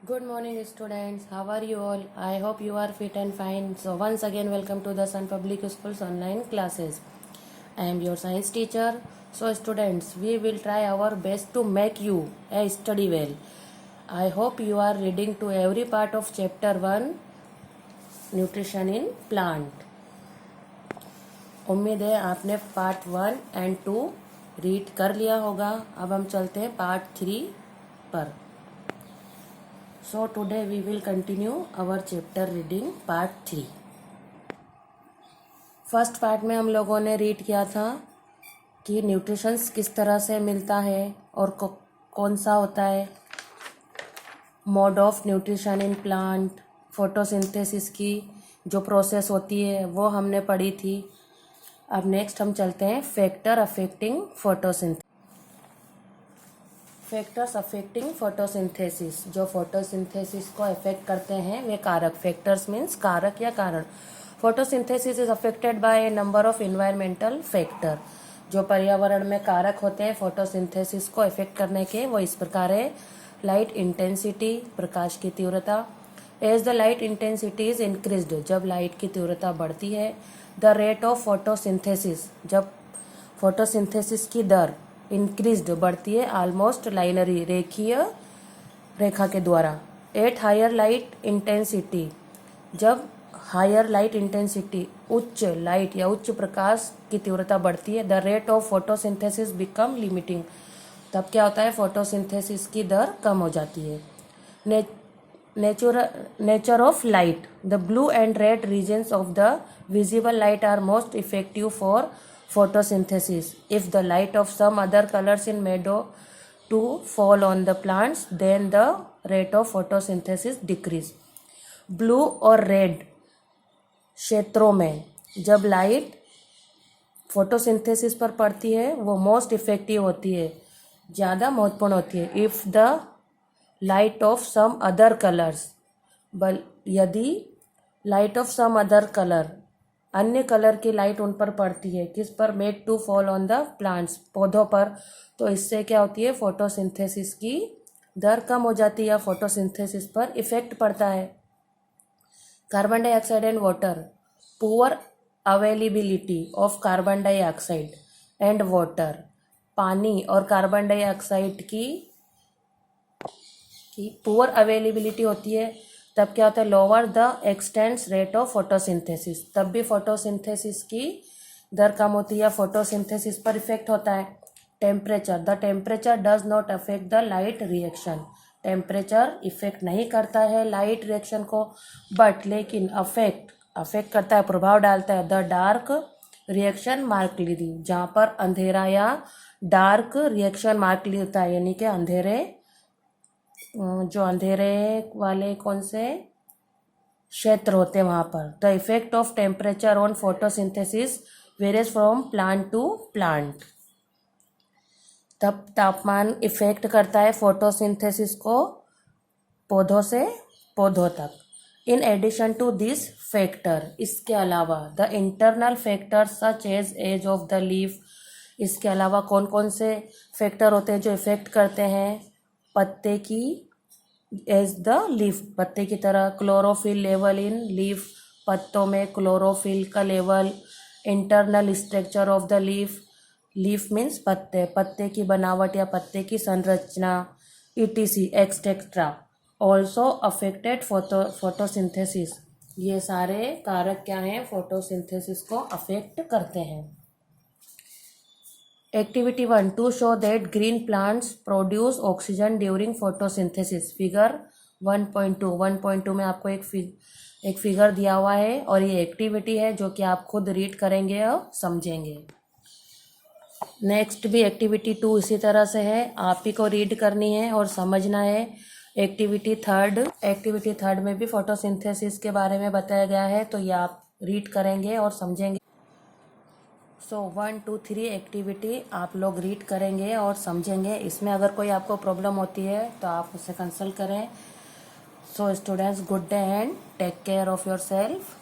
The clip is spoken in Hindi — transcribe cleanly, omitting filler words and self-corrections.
Good morning, students. How are you all? I hope you are fit and fine. So, once again, welcome to the Sun Public Schools online classes. I am your science teacher. So, students, we will try our best to make you study well. I hope you are reading to every part of chapter 1 Nutrition in Plant. उम्मीद है आपने पार्ट 1 एंड 2 रीड कर लिया होगा. अब हम चलते हैं पार्ट 3 पर. So today we will continue our chapter reading part 3. First part में हम लोगों ने रीड किया था कि न्यूट्रिशंस किस तरह से मिलता है और कौन सा होता है, mode of nutrition in plant, photosynthesis की जो प्रोसेस होती है वो हमने पढ़ी थी. अब नेक्स्ट हम चलते हैं फैक्टर्स अफेक्टिंग फोटोसिंथेसिस. जो फोटोसिंथेसिस को अफेक्ट करते हैं वे कारक. फैक्टर्स मीन्स कारक या कारण. Photosynthesis is affected by A number of environmental factor. जो पर्यावरण में कारक होते हैं फोटोसिंथेसिस को अफेक्ट करने के, वो इस प्रकार है. लाइट इंटेंसिटी, प्रकाश की तीव्रता. As the light intensity is increased, जब लाइट की तीव्रता बढ़ती है. द रेट ऑफ फोटोसिंथेसिस, जब फोटोसिंथेसिस की दर इंक्रीज्ड बढ़ती है, ऑलमोस्ट लाइनरी, रेखीय रेखा के द्वारा. एट हायर लाइट इंटेंसिटी, जब हायर लाइट इंटेंसिटी, उच्च लाइट या उच्च प्रकाश की तीव्रता बढ़ती है, the rate of photosynthesis become limiting, तब क्या होता है, फोटोसिंथेसिस की दर कम हो जाती है. Nature of light, the blue and red regions of the visible light are most effective for photosynthesis. If the light of some other colors is made to fall on the plants, then the rate of photosynthesis decrease. Blue और रेड क्षेत्रों में जब लाइट फोटोसिंथेसिस पर पड़ती है वो मोस्ट इफेक्टिव होती है, ज़्यादा महत्वपूर्ण होती है. If the light of some other colours, यदि light of some other colour, अन्य कलर की लाइट उन पर पड़ती है, किस पर, made to fall on the plants, पौधों पर, तो इससे क्या होती है, फोटोसिंथेसिस की दर कम हो जाती है या फोटोसिंथेसिस पर इफेक्ट पड़ता है. Carbon dioxide and water, poor availability of carbon dioxide and water, पानी और कार्बन डाइऑक्साइड की पुअर अवेलेबिलिटी होती है, तब क्या होता है, lower the expanse rate of photosynthesis, तब भी फोटोसिंथेसिस की दर कम होती है या फोटोसिंथेसिस पर इफेक्ट होता है. Temperature, the temperature does not affect the light reaction, temperature effect नहीं करता है लाइट रिएक्शन को, बट लेकिन अफेक्ट करता है, प्रभाव डालता है, द डार्क रिएक्शन मार्कली, जहाँ पर अंधेरा या डार्क रिएक्शन मार्कली होता है, यानी कि अंधेरे वाले कौन से क्षेत्र होते हैं वहाँ पर. The effect of temperature on photosynthesis varies from plant to plant, तब तापमान इफेक्ट करता है फोटोसिंथेसिस को पौधों से पौधों तक. In addition to this factor, इसके अलावा, the internal factor such age of the leaf, इसके अलावा कौन कौन से फैक्टर होते हैं जो इफेक्ट करते हैं पत्ते की, एज द लीफ, पत्ते की तरह. क्लोरोफिल लेवल इन लीफ, पत्तों में क्लोरोफिल का level. Internal structure of the leaf means पत्ते की बनावट या पत्ते की संरचना, ETC etcetera also affected photosynthesis. ये सारे कारक क्या हैं, फोटोसिंथेसिस को अफेक्ट करते हैं. Activity 1, to show that green plants produce oxygen during photosynthesis. Figure 1.2 में आपको एक फिगर दिया हुआ है और ये एक्टिविटी है जो कि आप खुद रीड करेंगे और समझेंगे. नेक्स्ट भी एक्टिविटी 2 इसी तरह से है, आप ही को रीड करनी है और समझना है. एक्टिविटी थर्ड में भी फोटोसिंथेसिस के बारे में बताया गया है, तो ये आप रीड करेंगे और समझेंगे. सो 1, 2, 3 एक्टिविटी आप लोग रीड करेंगे और समझेंगे. इसमें अगर कोई आपको प्रॉब्लम होती है तो आप उससे कंसल्ट करें. So students, good day and take care of your self.